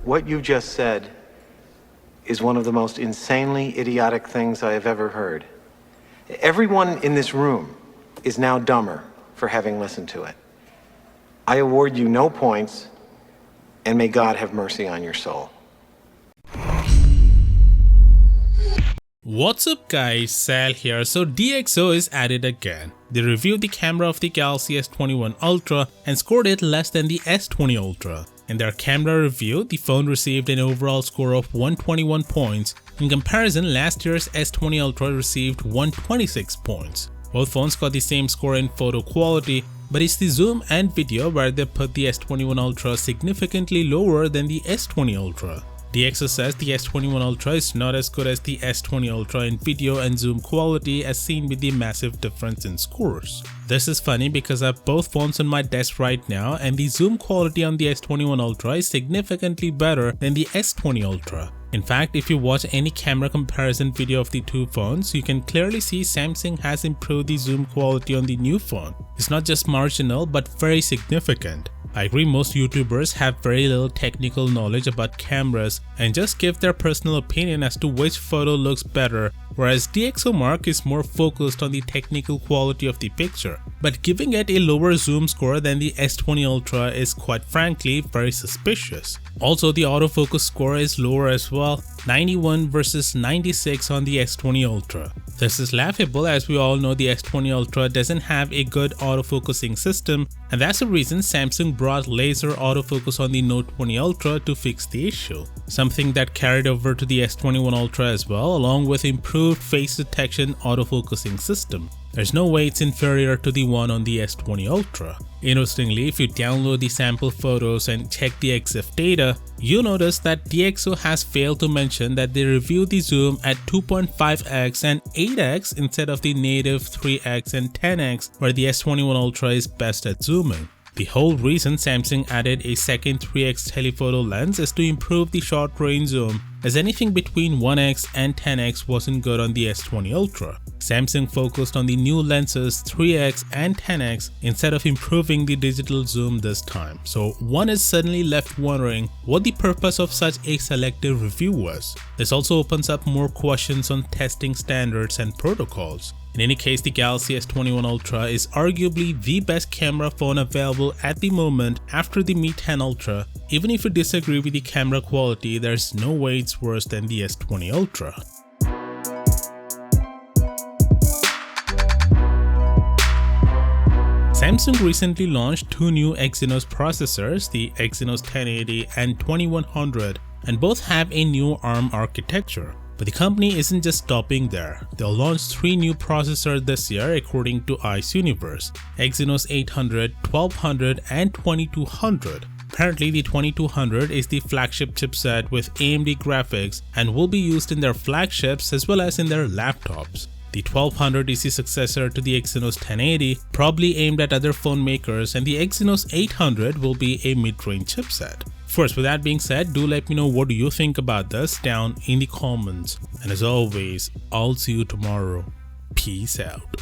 What you just said is one of the most insanely idiotic things I have ever heard. Everyone in this room is now dumber for having listened to it. I award you no points, and may God have mercy on your soul. What's up guys, Sal here. So DxO is at it again. They reviewed the camera of the Galaxy S21 Ultra and scored it less than the S20 Ultra. In their camera review, the phone received an overall score of 121 points. In comparison, last year's S20 Ultra received 126 points. Both phones got the same score in photo quality, but it's the zoom and video where they put the S21 Ultra significantly lower than the S20 Ultra. DxO says the S21 Ultra is not as good as the S20 Ultra in video and zoom quality as seen with the massive difference in scores. This is funny because I have both phones on my desk right now and the zoom quality on the S21 Ultra is significantly better than the S20 Ultra. In fact, if you watch any camera comparison video of the two phones, you can clearly see Samsung has improved the zoom quality on the new phone. It's not just marginal but very significant. I agree most YouTubers have very little technical knowledge about cameras and just give their personal opinion as to which photo looks better, whereas DxO Mark is more focused on the technical quality of the picture. But giving it a lower zoom score than the S20 Ultra is quite frankly very suspicious. Also, the autofocus score is lower as well, 91 versus 96 on the S20 Ultra. This is laughable as we all know the S20 Ultra doesn't have a good autofocusing system, and that's the reason Samsung brought laser autofocus on the Note 20 Ultra to fix the issue. Something that carried over to the S21 Ultra as well, along with improved face detection autofocusing system. There's no way it's inferior to the one on the S20 Ultra. Interestingly, if you download the sample photos and check the EXIF data, you notice that DxO has failed to mention that they reviewed the zoom at 2.5x and 8x instead of the native 3x and 10x where the S21 Ultra is best at zooming. The whole reason Samsung added a second 3x telephoto lens is to improve the short range zoom, as anything between 1x and 10x wasn't good on the S20 Ultra. Samsung focused on the new lenses 3x and 10x instead of improving the digital zoom this time, so one is suddenly left wondering what the purpose of such a selective review was. This also opens up more questions on testing standards and protocols. In any case, the Galaxy S21 Ultra is arguably the best camera phone available at the moment after the Mi 10 Ultra. Even if you disagree with the camera quality, there's no way it's worse than the S20 Ultra. Samsung recently launched two new Exynos processors, the Exynos 1080 and 2100, and both have a new ARM architecture. But the company isn't just stopping there. They'll launch three new processors this year according to ICE Universe: Exynos 800, 1200 and 2200. Apparently the 2200 is the flagship chipset with AMD graphics and will be used in their flagships as well as in their laptops. The 1200 is the successor to the Exynos 1080, probably aimed at other phone makers, and the Exynos 800 will be a mid-range chipset. First, with that being said, do let me know what do you think about this down in the comments. And as always, I'll see you tomorrow. Peace out.